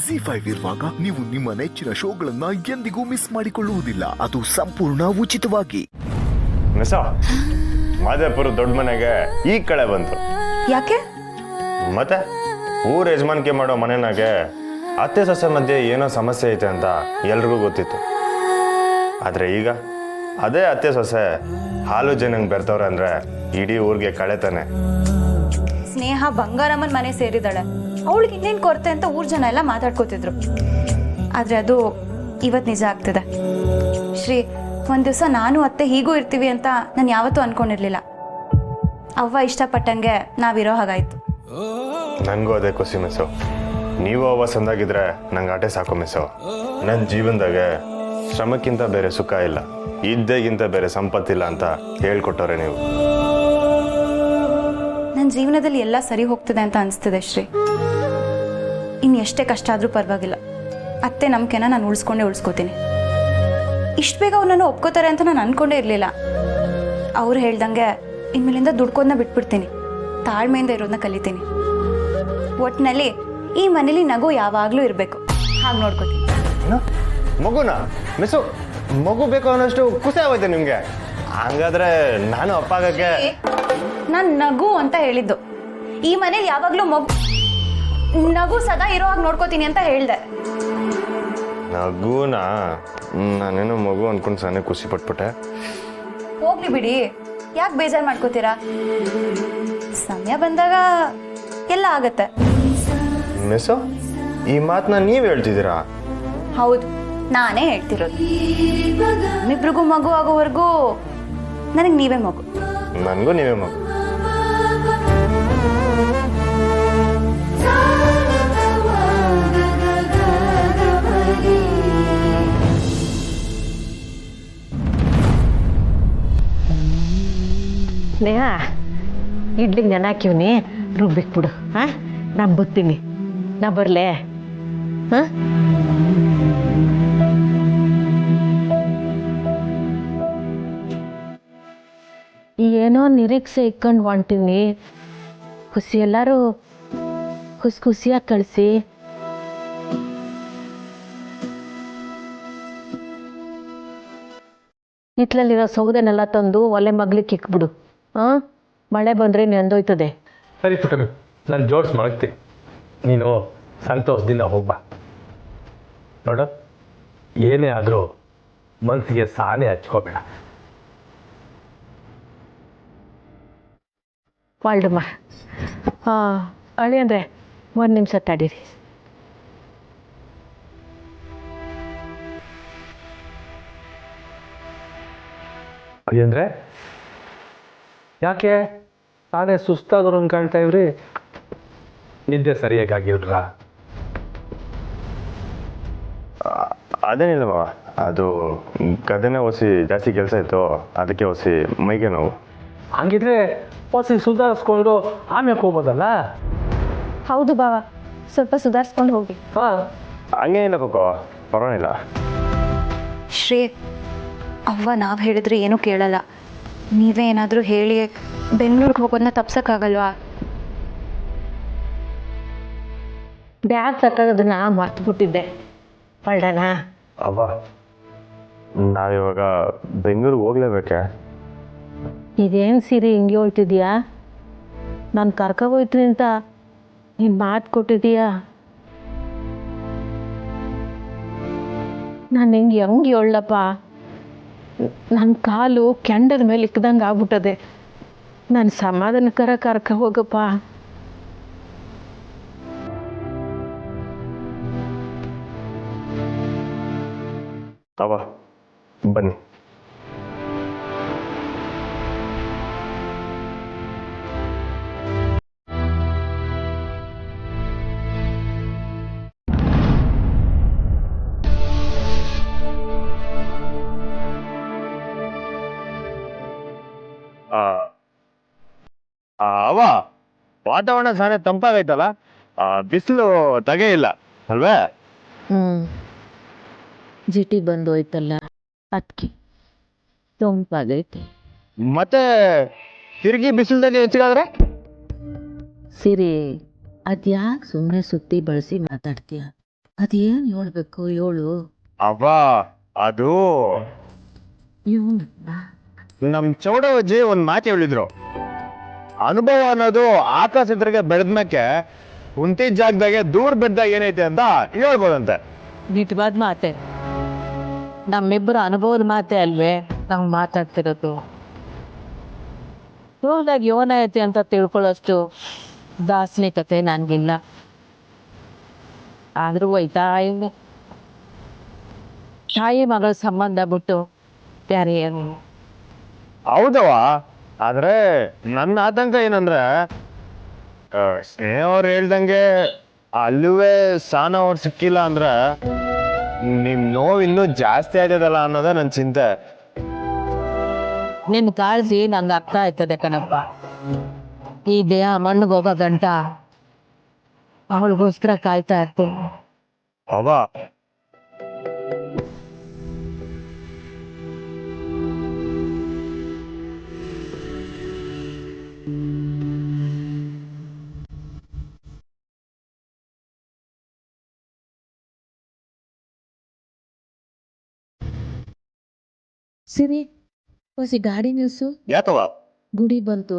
ಜಿ5 ಇರುವಾಗ ನೀವು ನಿಮ್ಮ ನೆಚ್ಚಿನ ಶೋಗಳನ್ನ ಎಂದಿಗೂ ಮಿಸ್ ಮಾಡಿಕೊಳ್ಳುವುದಿಲ್ಲ. ಅದು ಸಂಪೂರ್ಣ ಉಚಿತವಾಗಿ. ಮಿಸ ಮಾದೇಪುರ ದೊಡ್ಡ ಮನೆಗೆ ಈ ಕಳೆ ಬಂತು. ಯಾಕೆ? ಮತ್ತೆ ಊರ್ ಯಜಮಾನಿಕೆ ಮಾಡೋ ಮನೆನಾಗೆ ಅತ್ತೆ ಸೊಸೆ ಮಧ್ಯೆ ಏನೋ ಸಮಸ್ಯೆ ಐತೆ ಅಂತ ಎಲ್ರಿಗೂ ಗೊತ್ತಿತ್ತು. ಆದ್ರೆ ಈಗ ಅದೇ ಅತ್ತೆ ಸೊಸೆ ಹಾಲು ಜನಂಗ್ ಬೆರ್ತವ್ರೆ ಅಂದ್ರೆ ಇಡೀ ಊರಿಗೆ ಕಳೆತಾನೆ. ಸ್ನೇಹ ಬಂಗಾರಮ್ಮನ ಮನೆ ಸೇರಿದಾಳೆ, ಅವಳಿಗೆ ಇನ್ನೇನು ಕೊರತೆ ಅಂತ ಊರ್ ಜನ ಎಲ್ಲ ಮಾತಾಡ್ಕೋತಿದ್ರು. ಆದ್ರೆ ಅದು ಇವತ್ತು ನಿಜ ಆಗ್ತಿದೆ. ಶ್ರೀ, ಒಂದ್ ದಿವಸ ನಾನು ಅತ್ತೆ ಹೀಗೂ ಇರ್ತೀವಿ ಅಂತ ನಾನು ಯಾವತ್ತೂ ಅನ್ಕೊಂಡಿರ್ಲಿಲ್ಲ. ಅವ್ವ ಇಷ್ಟಪಟ್ಟಂಗೆ ನಾವಿರೋ ಹಾಗಾಯ್ತು. ನನಗೂ ಅದೇ ಖುಷಿ ಮಿಸ್ಸು. ನೀವು ಅವ್ವ ಸಂದಾಗಿದ್ರೆ ನಂಗೆ ಆಟೆ ಸಾಕು ಮಿಸ್ಸು. ನನ್ನ ಜೀವನದಾಗೆ ಶ್ರಮಕ್ಕಿಂತ ಬೇರೆ ಸುಖ ಇಲ್ಲ, ಇದ್ದೇಗಿಂತ ಬೇರೆ ಸಂಪತ್ತಿಲ್ಲ ಅಂತ ಹೇಳ್ಕೊಟ್ಟವ್ರೆ ನೀವು. ನನ್ನ ಜೀವನದಲ್ಲಿ ಎಲ್ಲ ಸರಿ ಹೋಗ್ತಿದೆ ಅಂತ ಅನಿಸ್ತಿದೆ ಶ್ರೀ. ಇನ್ನು ಎಷ್ಟೇ ಕಷ್ಟ ಆದರೂ ಪರವಾಗಿಲ್ಲ, ಅತ್ತೆ ನಂಬಿಕೆನ ನಾನು ಉಳಿಸ್ಕೋತೀನಿ. ಇಷ್ಟು ಬೇಗ ಅವ್ರು ನಾನು ಒಪ್ಕೋತಾರೆ ಅಂತ ನಾನು ಅನ್ಕೊಂಡೇ ಇರಲಿಲ್ಲ. ಅವ್ರು ಹೇಳ್ದಂಗೆ ಇನ್ಮೇಲಿಂದ ದುಡ್ಕೋದನ್ನ ಬಿಟ್ಬಿಡ್ತೀನಿ, ತಾಳ್ಮೆಯಿಂದ ಇರೋದನ್ನ ಕಲಿತೀನಿ. ಒಟ್ಟಿನಲ್ಲಿ ಈ ಮನೇಲಿ ನಗು ಯಾವಾಗಲೂ ಇರಬೇಕು, ಹಾಗೆ ನೋಡ್ಕೋತೀನಿ. ಮಗುನ ಮಿಸ್ಸು, ಮಗು ಬೇಕು ಅನ್ನೋಷ್ಟು ಖುಷಿ ಆಗೋಯ್ತು ನಿಮ್ಗೆ? ಹಂಗಾದ್ರೆ ನಾನು ಅಪ್ಪ ಆಗಕ್ಕೆ ನಾನು ನಗು ಅಂತ ಹೇಳಿದ್ದು. ಈ ಮನೇಲಿ ಯಾವಾಗಲೂ ನಗು ಸದಾ ಇರೋ ಹಾಗೆ ನೋಡ್ಕೋತೀನಿ ಅಂತ ಹೇಳ್ದೆ. ನಗುನ ನಾನೇನೋ ಮಗು ಅನ್ಕೊಂಡು ಸಣ್ಣ ಖುಷಿ ಪಟ್ಬಿಟ್ಟೆ. ಹೋಗ್ಲಿ ಬಿಡಿ, ಯಾಕೆ ಬೇಜಾರು ಮಾಡ್ಕೋತೀರಾ? ಸಮಯ ಬಂದಾಗ ಎಲ್ಲ ಆಗತ್ತೆ. ಮಿಸ್ಸು, ಈ ಮಾತನ್ನ ನೀವ್ ಹೇಳ್ತಿದ್ದೀರಾ? ಹೌದು, ನಾನೇ ಹೇಳ್ತಿರೋದು. ನಿಮ್ಮಿಬ್ರಿಗೂ ಮಗು ಆಗೋವರೆಗೂ ನನಗೆ ನೀವೇ ಮಗು. ನನಗೂ ನೀವೇ ಮಗು. ಸ್ನೇಹ, ಇಡ್ಲಿಗೆ ನೆನೆ ಹಾಕಿವ್ನಿ, ರುಬ್ಬಿಕ್ ಬಿಡು. ಹಾಂ, ನಾನು ಬರ್ತೀನಿ. ನಾ ಬರಲೇ? ಹಾಂ, ಏನೋ ನಿರೀಕ್ಷೆ ಇಟ್ಕೊಂಡು ಹೊಂಟೀನಿ. ಎಲ್ಲರೂ ಖುಷಿಯಾಗಿ ಕಳಿಸಿ. ಹಿತ್ಲಲ್ಲಿರೋ ಸೌದೆನೆಲ್ಲ ತಂದು ಒಲೆ ಮಗ್ಲಿಕ್ಕೆ ಇಕ್ಬಿಡು. ಹಾಂ, ಮಳೆ ಬಂದರೆ ನೆಂದೋಯ್ತದೆ. ಸರಿ ಪುಟ್ಟಮಿ, ನಾನು ಜೋಡಿಸಿ ಮಡಗ್ತೀನಿ. ನೀನು ಸಂತೋಷದಿಂದ ಹೋಗ್ಬಾ. ನೋಡು, ಏನೇ ಆದರೂ ಮನಸ್ಸಿಗೆ ಸಾನೆ ಹಚ್ಕೋಬೇಡ. ವಾಲ್ಡಮ್ಮ, ಅಳಿ ಅಂದರೆ 1 ನಿಮಿಷ ತಡೀರಿ. ಅಂದರೆ ಯಾಕೆ ನಾನೇ ಸುಸ್ತಾದ್ರು ಕಾಣ್ತಾ ಇವ್ರಿ? ನಿದ್ದೆ ಸರಿಯಾಗಿ ಆಗಿರ್ರ? ಅದೇನಿಲ್ಲ ಬಾವ, ಅದು ಗದೆನೇ ಒಸಿ ಜಾಸ್ತಿ ಕೆಲಸ ಇತ್ತು, ಅದಕ್ಕೆ ಒಸಿ ಮೈಗೆ ನೋವು. ಹಂಗಿದ್ರೆ ಹೊಸಿ ಸುಧಾರಿಸ್ಕೊಂಡು ಆಮೇಲೆ ಹೋಗ್ಬೋದಲ್ಲ? ಹೌದು ಬಾವ, ಸ್ವಲ್ಪ ಸುಧಾರಿಸ್ಕೊಂಡು ಹೋಗಿ. ಹಾಂ, ಹಂಗೇನಿಲ್ಲ ಕೋಕೋ, ಪರವಾಗಿಲ್ಲ. ಶ್ರೀ, ಅವ್ವ ನಾವು ಹೇಳಿದ್ರೆ ಏನೂ ಕೇಳಲ್ಲ. ನೀವೇ ಏನಾದರೂ ಹೇಳಿ ಬೆಂಗಳೂರಿಗೆ ಹೋಗೋದನ್ನ ತಪ್ಸೋಕ್ಕಾಗಲ್ವಾ? ಬ್ಯಾಗ್ ತಕ್ಕೋದನ್ನ ಮರ್ತುಬಿಟ್ಟಿದ್ದೆ. ಹೊರಡೋಣ? ಅವ್ವ, ನಾವಿವಾಗ ಬೆಂಗಳೂರಿಗೆ ಹೋಗ್ಲೇಬೇಕೆ? ಇದೇನು ಸೀರೆ ಹಿಂಗೆ ಹೇಳ್ತಿದ್ಯಾ? ನಾನು ಕರ್ಕೊಬೋಯ್ತೀನಿ ಅಂತ ನೀನು ಮಾತು ಕೊಟ್ಟಿದ್ದೀಯಾ? ನಾನು ಹೆಂಗೆ ಹೇಳಪ್ಪ? ನನ್ನ ಕಾಲು ಕೆಂಡದ ಮೇಲೆ ಇಕ್ಕದಂಗೆ ಆಗ್ಬಿಟ್ಟದೆ. ನಾನು ಸಮಾಧಾನಕರ ಕರ್ಕ ಹೋಗಪ್ಪ. ಅವ್ವ ಬನ್ನಿ. ಅವ್ವ, ವಾತಾವರಣ ಸಾನೆ ತಂಪಾಗೈತಲ್ಲ, ಬಿಸಿಲು ತಗೇ ಇಲ್ಲ ಅಲ್ವೇ? ಜಿಟಿ ಬಂದು ಹೋಯ್ತಲ್ಲ, ಅದಕ್ಕೆ ತಂಪಾಗೈತೆ. ಮತ್ತೆ ತಿರುಗಿ ಬಿಸಿಲಲ್ಲಿ ಹೆಚ್ಚಿಗಾದ್ರೆ? ಸಿರಿ, ಅದ್ಯಾಕೆ ಸುಮ್ಮನೆ ಸುತ್ತಿ ಬಳಸಿ ಮಾತಾಡ್ತೀಯ? ಅದೇನು ಹೇಳ್ಬೇಕು ಹೇಳು. ಅವ್ವ ಅದು ಇವನು ನಮ್ ಚೌಡವಜ್ಜಿ ಒಂದ್ ಮಾತು ಹೇಳಿದ್ರು, ಅನುಭವ ಅನ್ನೋದು ಆಕಾಶ ಎದುರಿಗೆ ಬೆಳೆದ್ಮೇಕೆ ಕುಂತಿದ್ದ ಜಾಗದಾಗೆ ದೂರ ಬೆಡ್ದಾಗ ಏನೈತೆ ಅಂತ ಹೇಳ್ಬೋದಂತೆ. ನಿಜವಾದ ಮಾತೆ, ನಮ್ಮಿಬ್ಬರ ಅನುಭವದ ಮಾತೆ ಅಲ್ವೇ ನಾವು ಮಾತಾಡ್ತಿರೋದು. ದೂರದಾಗ ಯೋನೈತಿ ಅಂತ ತಿಳ್ಕೊಳ್ಳೋಷ್ಟು ದಾರ್ಶನಿಕತೆ ನನಗಿಲ್ಲ. ಆದರೂ ಹೋಯ್ತಾ ಇವ್ನು ತಾಯಿ ಮಗಳ ಸಂಬಂಧ ಬಿಟ್ಟು ಬೇರೆ ಏನು. ಹೌದವ, ಆದ್ರೆ ನನ್ನ ಆತಂಕ ಏನಂದ್ರೆ ಸ್ನೇಹ ಅವ್ರು ಹೇಳ್ದಂಗೆ ಅಲ್ಲುವೆ ಸಾನ ಅವ್ರು ಸಿಕ್ಕಿಲ್ಲ ಅಂದ್ರೆ ನಿಮ್ ನೋವು ಇನ್ನೂ ಜಾಸ್ತಿ ಆಯ್ತದಲ್ಲ ಅನ್ನೋದೇ ನನ್ನ ಚಿಂತೆ. ನಿನ್ನ ಕಾಳಜಿ ನಂಗೆ ಅರ್ಥ ಆಯ್ತದೆ ಕಣಪ್ಪ. ಈ ದೇಹ ಮಣ್ಣಿಗೆ ಹೋಗೋ ಗಂಟ ಅವಳಿಗೋಸ್ಕರ ಕಾಯ್ತಾ ಇರ್ತೀನಿ. ಅವ ಸಿರಿ ಹೊಸಿ ಗಾಡಿ ನಿಲ್ಸು. ಯಾಕವ? ಗುಡಿ ಬಂತು,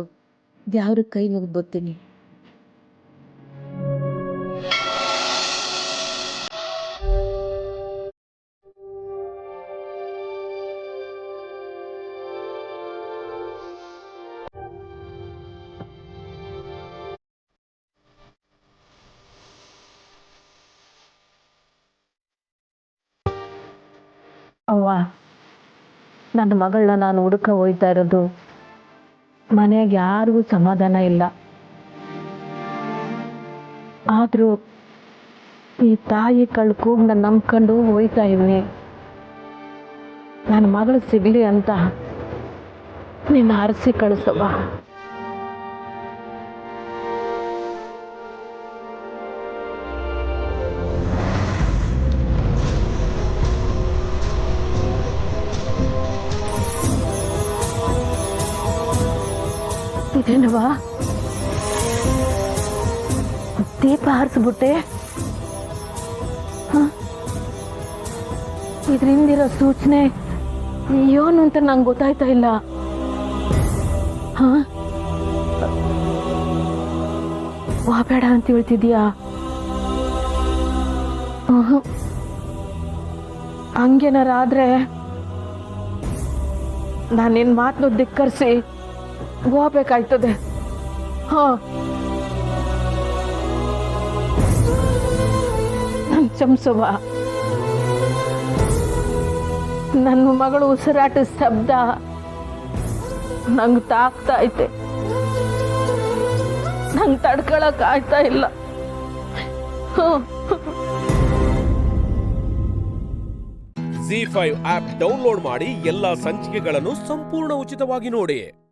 ದೇವ್ರ ಕೈ ಮುಗಿದು ಬರ್ತೀನಿ. ಅವ್ವ, ನನ್ನ ಮಗಳನ್ನ ನಾನು ಹುಡುಕ ಹೋಯ್ತಾ ಇರೋದು ಮನೆಯಾಗ ಯಾರಿಗೂ ಸಮಾಧಾನ ಇಲ್ಲ. ಆದರೂ ಈ ತಾಯಿ ಕಳ್ಕು ನಾನು ನಂಬ್ಕೊಂಡು ಹೋಯ್ತಾ ಇದ್ದೀನಿ. ನನ್ನ ಮಗಳು ಸಿಗಲಿ ಅಂತ ನಿನ್ನ ಹರಸಿ ಕಳಿಸವ್ವ. ಇದೇನವಾ ದೀಪ ಹಾರಿಸ್ಬಿಟ್ಟೆ? ಇದರಿಂದಿರೋ ಸೂಚನೆ ಏನು ಅಂತ ನಂಗೆ ಗೊತ್ತಾಯ್ತಾ ಇಲ್ಲ. ಬೇಡ ಅಂತ ಹೇಳ್ತಿದ್ಯಾ? ಹಂಗೇನಾರ ಆದ್ರೆ ನಾನು ನಿನ್ನ ಮಾತನ್ನು ಧಿಕ್ಕರಿಸಿ ಹೋಗ್ಬೇಕಾಯ್ತದೆ. ನನ್ ಚಮಸವ, ನನ್ನ ಮಗಳು ಉಸಿರಾಟ ಶಬ್ದ ನಂಗೆ ತಾಕ್ತಾ ಐತೆ. ನಂಗೆ ತಡ್ಕೊಳಕ್ ಆಗ್ತಾ ಇಲ್ಲ. ZEE5 ಆಪ್ ಡೌನ್ಲೋಡ್ ಮಾಡಿ ಎಲ್ಲಾ ಸಂಚಿಕೆಗಳನ್ನು ಸಂಪೂರ್ಣ ಉಚಿತವಾಗಿ ನೋಡಿ.